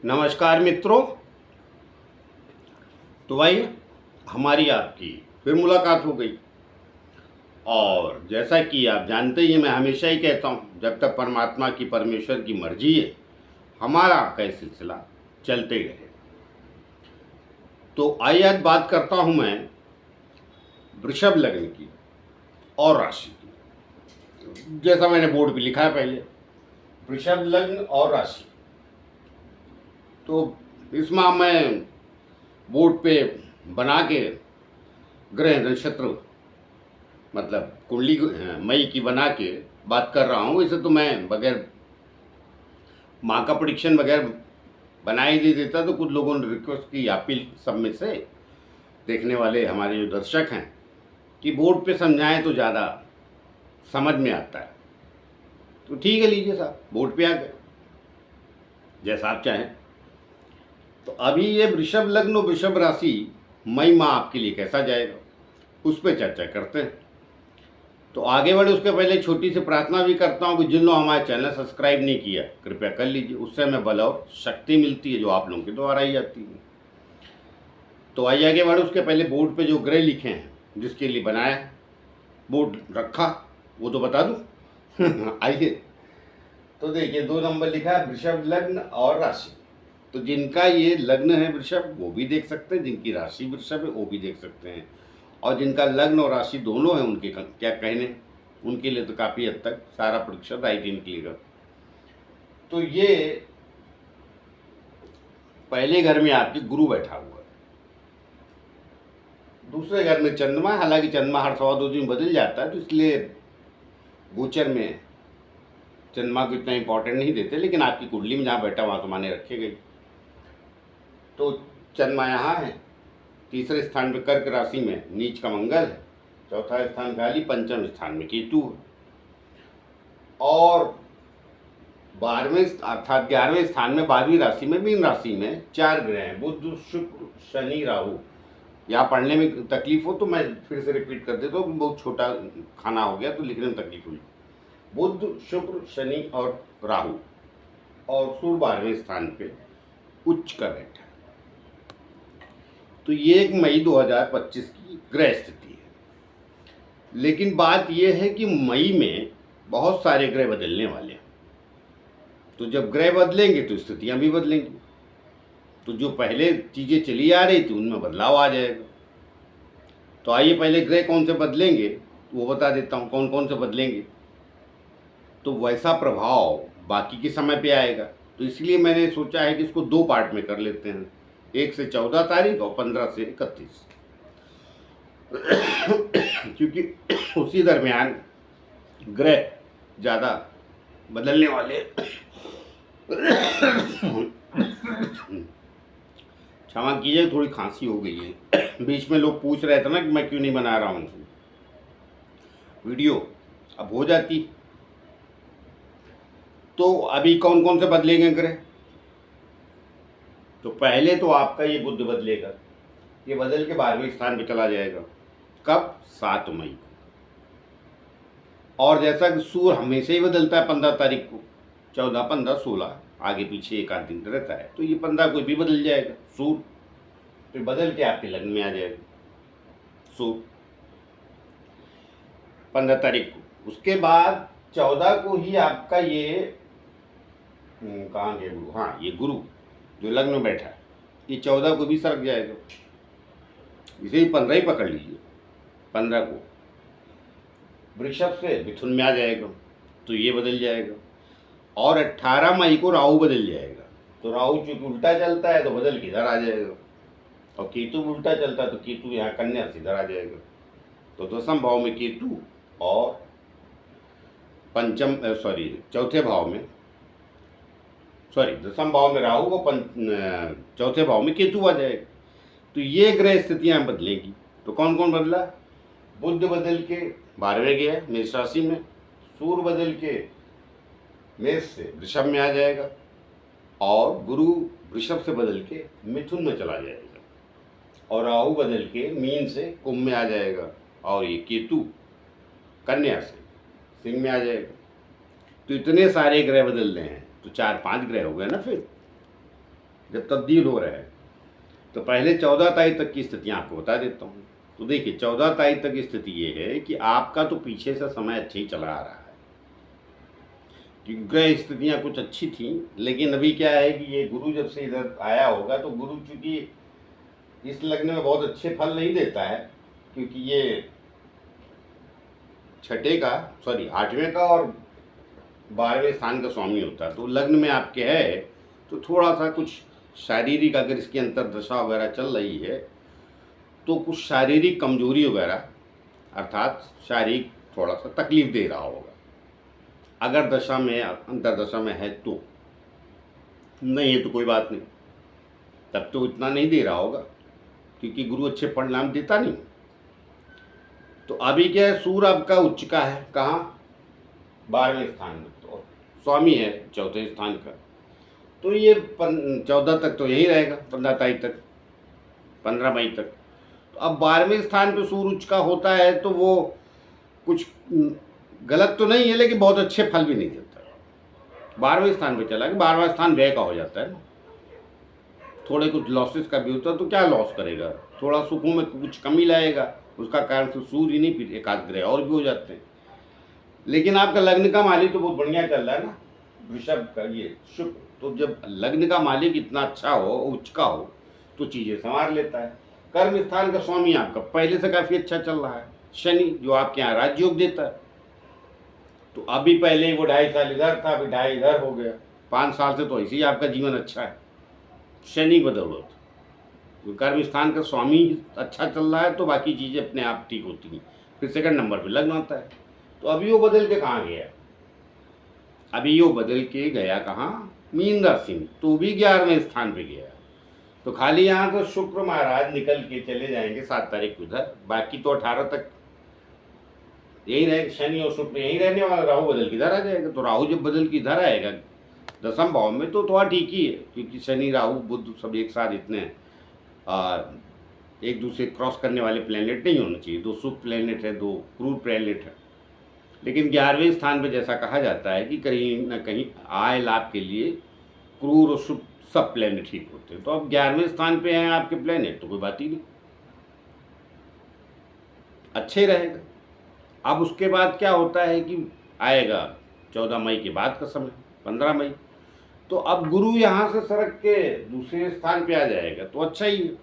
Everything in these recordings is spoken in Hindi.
नमस्कार मित्रों। तो भाई हमारी आपकी फिर मुलाकात हो गई। और जैसा कि आप जानते ही हैं, मैं हमेशा ही कहता हूँ, जब तक परमात्मा की परमेश्वर की मर्जी है हमारा आपका ये सिलसिला चलते ही रहे। तो आइए आज बात करता हूँ मैं वृषभ लग्न की और राशि की। जैसा मैंने बोर्ड पे लिखा है पहले, वृषभ लग्न और राशि। तो इस माह मैं बोर्ड पे बना के ग्रह नक्षत्र मतलब कुंडली मई की बना के बात कर रहा हूँ। इसे तो मैं बगैर माँ का प्रिडिक्शन वगैरह बना ही दे देता। तो कुछ लोगों ने रिक्वेस्ट की, अपील सब में से देखने वाले हमारे जो दर्शक हैं, कि बोर्ड पे समझाएं तो ज़्यादा समझ में आता है। तो ठीक है, लीजिए साहब, बोर्ड पे आ गए, जैसा आप चाहें। तो अभी ये वृषभ लग्न और वृषभ राशि मई माह आपके लिए कैसा जाएगा उस पर चर्चा करते हैं। तो आगे बढ़े उसके पहले छोटी सी प्रार्थना भी करता हूँ कि जिन लोगों हमारे चैनल सब्सक्राइब नहीं किया कृपया कर लीजिए। उससे हमें बल और शक्ति मिलती है जो आप लोगों के द्वारा ही आती है। तो आइए आगे बढ़े उसके पहले बोर्ड पे जो ग्रह लिखे हैं जिसके लिए बनाया बोर्ड रखा वो तो बता दूँ। आइए, तो देखिए 2 नंबर लिखा है वृषभ लग्न और राशि। तो जिनका ये लग्न है वृषभ वो भी देख सकते हैं, जिनकी राशि वृषभ है वो भी देख सकते हैं, और जिनका लग्न और राशि दोनों है उनके क्या कहने, उनके लिए तो काफ़ी हद तक सारा परीक्षा राइट ही निकलेगा। तो ये पहले घर में आपके गुरु बैठा हुआ है, दूसरे घर में चंद्रमा। हालांकि चंद्रमा हर 1.25 दिन बदल जाता है, तो इसलिए गोचर में चंद्रमा को इतना इंपॉर्टेंट नहीं देते, लेकिन आपकी कुंडली में जहाँ बैठा वहाँ तो माने रखे गई। तो चंद्रमा यहाँ है, तीसरे स्थान पे कर्क राशि में नीच का मंगल है, चौथा स्थान खाली, पंचम स्थान में केतु है, और 12वें अर्थात 11वें स्थान में 12वीं राशि में मीन राशि में 4 ग्रह हैं, बुध शुक्र शनि राहु। यहाँ पढ़ने में तकलीफ हो तो मैं फिर से रिपीट कर देता हूँ, बहुत छोटा खाना हो गया तो लिखने में तकलीफ हुई। बुध शुक्र शनि और राहु, और सूर्य 12वें स्थान पे उच्च का बैठा। तो ये 1 मई 2025 की ग्रह स्थिति है। लेकिन बात यह है कि मई में बहुत सारे ग्रह बदलने वाले हैं। तो जब ग्रह बदलेंगे तो स्थितियां भी बदलेंगी। तो जो पहले चीज़ें चली आ रही थी उनमें बदलाव आ जाएगा। तो आइए पहले ग्रह कौन से बदलेंगे वो बता देता हूँ, कौन कौन से बदलेंगे। तो वैसा प्रभाव बाकी के समय पे आएगा। तो इसलिए मैंने सोचा है कि इसको 2 पार्ट में कर लेते हैं, 1 से 14 तारीख और 15 से 31, क्योंकि उसी दरमियान ग्रह ज़्यादा बदलने वाले। क्षमा कीजिए, थोड़ी खांसी हो गई है। बीच में लोग पूछ रहे थे ना कि मैं क्यों नहीं बना रहा हूँ वीडियो, अब हो जाती। तो अभी कौन कौन से बदलेंगे ग्रह। तो पहले तो आपका ये बुध बदलेगा, ये बदल के 12वें स्थान पे चला जाएगा। कब? 7 मई को। और जैसा कि सूर्य हमेशा ही बदलता है 15 तारीख को, 14, 15, 16 आगे पीछे एक आध दिन रहता है, तो ये 15 को भी बदल जाएगा सूर्य, फिर बदल के आपके लग्न में आ जाएगा सूर्य 15 तारीख को। उसके बाद 14 को ही आपका ये कहाँ गया गुरु, हाँ ये गुरु जो लग्न में बैठा है ये 14 को भी सरक जाएगा। इसे ही 15 ही पकड़ लीजिए, 15 को वृषभ से मिथुन में आ जाएगा, तो ये बदल जाएगा। और 18 मई को राहु बदल जाएगा। तो राहु चूंकि उल्टा चलता है तो बदल के इधर आ जाएगा, और केतु उल्टा चलता है तो केतु यहाँ कन्या से इधर आ जाएगा। तो 10वें भाव में केतु और चौथे भाव में 10वें भाव में राहु को चौथे भाव में केतु आ जाएगा। तो ये ग्रह स्थितियां बदलेगी। तो कौन कौन बदला? बुध बदल के 12वें गया मेष राशि में, सूर्य बदल के मेष से वृषभ में आ जाएगा, और गुरु वृषभ से बदल के मिथुन में चला जाएगा, और राहु बदल के मीन से कुंभ में आ जाएगा, और ये केतु कन्या से सिंह में आ जाएगा। तो इतने सारे ग्रह बदल रहे हैं, तो 4-5 ग्रह हो गए ना फिर। जब तब्दील हो रहे हैं। तो पहले 14 तारीख तक की स्थितियाँ आपको बता देता हूँ। तो देखिए 14 तारीख तक की स्थिति ये है कि आपका तो पीछे से समय अच्छा ही चला आ रहा है, क्योंकि ग्रह स्थितियाँ कुछ अच्छी थी, लेकिन अभी क्या है कि ये गुरु जब से इधर आया होगा, तो गुरु चूँकि इस लग्न में बहुत अच्छे फल नहीं देता है, क्योंकि ये छठे का सॉरी 8वें का और 12वें स्थान का स्वामी होता है। तो लग्न में आपके है तो थोड़ा सा कुछ शारीरिक, अगर इसकी अंतर्दशा वगैरह चल रही है तो कुछ शारीरिक कमजोरी वगैरह, अर्थात शारीरिक थोड़ा सा तकलीफ दे रहा होगा, अगर दशा में अंतर्दशा में है तो। नहीं है तो कोई बात नहीं, तब तो इतना नहीं दे रहा होगा, क्योंकि गुरु अच्छे परिणाम देता नहीं। तो अभी क्या है, सूर्य आपका उच्च का है, कहाँ? 12वें स्थान में, तो स्वामी है चौथे स्थान का। तो ये 14 तक तो यही रहेगा, 15 तारीख तक, 15 मई तक। तो अब 12वें स्थान पे सूर्य उच्च का होता है, तो वो कुछ गलत तो नहीं है, लेकिन बहुत अच्छे फल भी नहीं देता। 12वें स्थान पे चला कि 12वां स्थान व्यय का हो जाता है ना, थोड़े कुछ लॉसेस का भी होता है। तो क्या लॉस करेगा, थोड़ा सुखों में कुछ कमी लाएगा, उसका कारण तो सूर्य ही नहीं, फिर एकाध ग्रह और भी हो जाते हैं। लेकिन आपका लग्न का मालिक तो बहुत बढ़िया चल रहा है ना, वृषभ का ये शुक्र। तो जब लग्न का मालिक इतना अच्छा हो, उच्च का हो, तो चीज़ें संवार लेता है। कर्म स्थान का स्वामी आपका पहले से काफ़ी अच्छा चल रहा है, शनि, जो आपके यहाँ राजयोग देता है। तो अभी पहले वो 2.5 साल इधर था, अभी 2.5 इधर हो गया, 5 साल से तो ऐसे ही आपका जीवन अच्छा है शनि बदौलत। कर्म स्थान का स्वामी अच्छा चल रहा है, तो बाकी चीज़ें अपने आप ठीक होती हैं। फिर सेकंड नंबर पे लग्न आता है। तो अभी वो बदल के कहाँ गया? अभी वो बदल के गया कहाँ? मीन राशि में, तो भी 11वें स्थान पे गया। तो खाली यहाँ तो शुक्र महाराज निकल के चले जाएंगे 7 तारीख को उधर, बाकी तो 18 तक यही रहेगा। शनि और शुक्र यही रहने वाला, राहु बदल के इधर आ जाएगा। तो राहु जब बदल के इधर आएगा 10वें भाव में, तो थोड़ा ठीक ही है, क्योंकि शनि राहु बुध सब एक साथ इतने एक दूसरे क्रॉस करने वाले प्लैनेट नहीं होना चाहिए। 2 शुभ प्लैनेट है, 2 क्रूर प्लैनेट है। लेकिन 11वें स्थान पे जैसा कहा जाता है कि कहीं ना कहीं आय लाभ के लिए क्रूर और शुभ सब प्लैनेट ठीक होते हैं। तो अब 11वें स्थान पे हैं आपके प्लैनेट, तो कोई बात ही नहीं, अच्छे रहेगा। अब उसके बाद क्या होता है कि आएगा 14 मई के बाद का समय, 15 मई। तो अब गुरु यहाँ से सरक के दूसरे स्थान पे आ जाएगा, तो अच्छा ही है,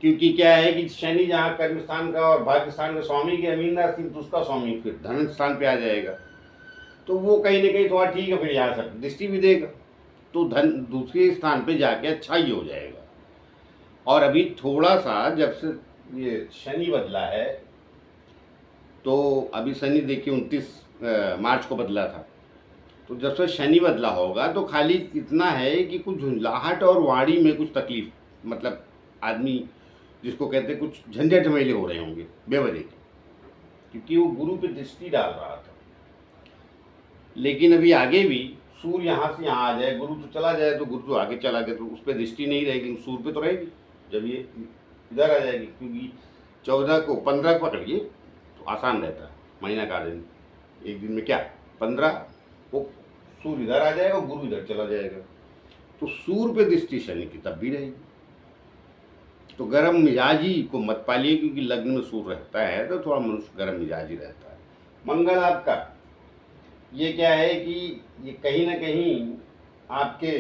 क्योंकि क्या है कि शनि जहाँ कर्म स्थान का और भाग्य स्थान का स्वामी के मीन राशि, तो उसका स्वामी फिर धन स्थान पे आ जाएगा। तो वो कहीं ना कहीं थोड़ा ठीक है, फिर यहाँ से दृष्टि भी देगा, तो धन दूसरे स्थान पे जाके अच्छा ही हो जाएगा। और अभी थोड़ा सा जब से ये शनि बदला है, तो अभी शनि देखिए 29 मार्च को बदला था, तो जब से शनि बदला होगा तो खाली इतना है कि कुछ झुंझलाहट और वाणी में कुछ तकलीफ, मतलब आदमी जिसको कहते हैं कुछ झंझट झमेले हो रहे होंगे बेवजह के, क्योंकि वो गुरु पे दृष्टि डाल रहा था। लेकिन अभी आगे भी सूर्य यहाँ से यहाँ आ जाए, गुरु तो चला जाए, तो गुरु तो आगे चला गया, तो उस पर दृष्टि नहीं रहेगी, लेकिन सूर्य पे तो रहेगी जब ये इधर आ जाएगी। क्योंकि 14 को 15 को पकड़िए तो आसान रहता है, महीना का दिन, एक दिन में क्या 15 को सूर्य इधर आ जाएगा और गुरु इधर चला जाएगा, तो सूर्य पे दृष्टि शनि की तब भी रहेगी। तो गर्म मिजाजी को मत पालिए, क्योंकि लग्न में सूर्य रहता है तो थोड़ा मनुष्य गर्म मिजाजी रहता है। मंगल आपका ये क्या है कि ये कहीं ना कहीं आपके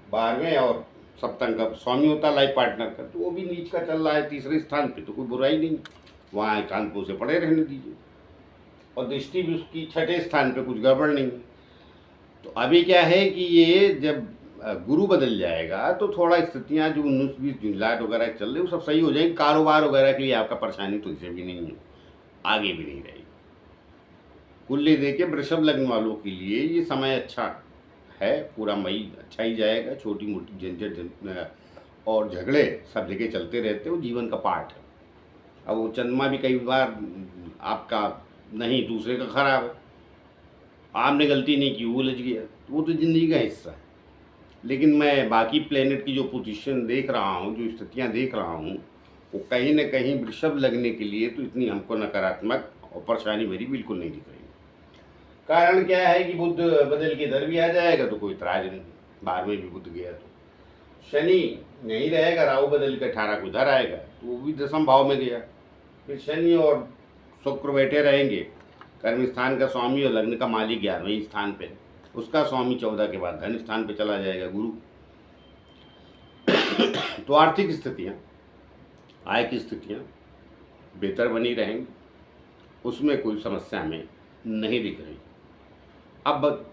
12वें और सप्तम का स्वामी होता है लाइफ पार्टनर का, तो वो भी नीच का चल रहा है 3रे स्थान पे, तो कोई बुराई नहीं, वहाँ एकांतपुर से पड़े रहने दीजिए। और दृष्टि भी उसकी 6ठे स्थान पे, कुछ गड़बड़ नहीं। तो अभी क्या है कि ये जब गुरु बदल जाएगा तो थोड़ा स्थितियाँ जो 19-20 झुंझलाहट वगैरह चल रही वो सब सही हो जाएगी। कारोबार वगैरह के लिए आपका परेशानी तो इसे भी नहीं है, आगे भी नहीं रहेगी। कुल्ली देखिए वृषभ लग्न वालों के लिए ये समय अच्छा है, पूरा मई अच्छा ही जाएगा। छोटी मोटी झंझट और झगड़े सब जगह चलते रहते हैं, वो जीवन का पार्ट है। अब वो चंद्रमा भी कई बार आपका नहीं, दूसरे का खराब है, आपने गलती नहीं की, वो उलझ गया, वो तो ज़िंदगी का हिस्सा है। लेकिन मैं बाकी प्लेनेट की जो पोजीशन देख रहा हूँ, जो स्थितियाँ देख रहा हूँ, वो कहीं ना कहीं वृषभ लगने के लिए तो इतनी हमको नकारात्मक और परेशानी मेरी बिल्कुल नहीं दिख रही। कारण क्या है कि बुध बदल के इधर भी आ जाएगा तो कोई इतराज नहीं, 12वें भी बुध गया तो शनि यहीं रहेगा, राहु बदल के 18 को उधर आएगा, तो वो भी दशम भाव में गया। फिर शनि और शुक्र बैठे रहेंगे, कर्म स्थान का स्वामी और लग्न का मालिक 11वें स्थान पे, उसका स्वामी 14 के बाद धन स्थान पे चला जाएगा गुरु। तो आर्थिक स्थितियाँ, आय की स्थितियाँ बेहतर बनी रहेंगी, उसमें कोई समस्या हमें नहीं दिख रही। अब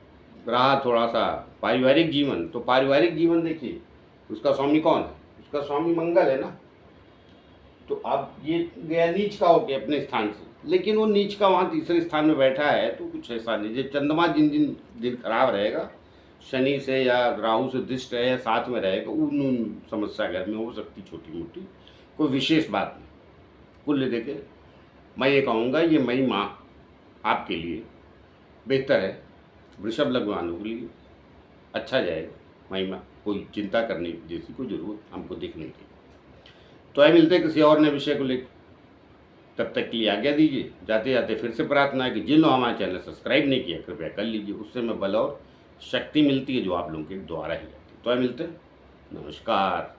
रहा थोड़ा सा पारिवारिक जीवन, तो पारिवारिक जीवन देखिए उसका स्वामी कौन है, उसका स्वामी मंगल है ना। तो अब ये गया नीच का हो गया अपने स्थान से, लेकिन वो नीच का वहाँ तीसरे स्थान में बैठा है, तो कुछ ऐसा नहीं। जब चंद्रमा जिन जिन दिन खराब रहेगा, शनि से या राहु से दृष्ट है या साथ में रहेगा, उन समस्या घर में हो सकती छोटी मोटी, कोई विशेष बात नहीं। कुल देखे मैं ये कहूँगा ये मई माह आपके लिए बेहतर है, वृषभ लग्न वालों के लिए अच्छा जाएगा मई माह, कोई चिंता करने जैसी कोई ज़रूरत हमको दिख नहीं रही। तो आइए मिलते हैं किसी और नए विषय को लेकर, तब तक के लिए आज्ञा दीजिए। जाते जाते फिर से प्रार्थना है कि जिन लोग हमारा चैनल सब्सक्राइब नहीं किया कृपया कर लीजिए, उससे हमें बल और शक्ति मिलती है जो आप लोगों के द्वारा ही आती है। तो आइए मिलते हैं, नमस्कार।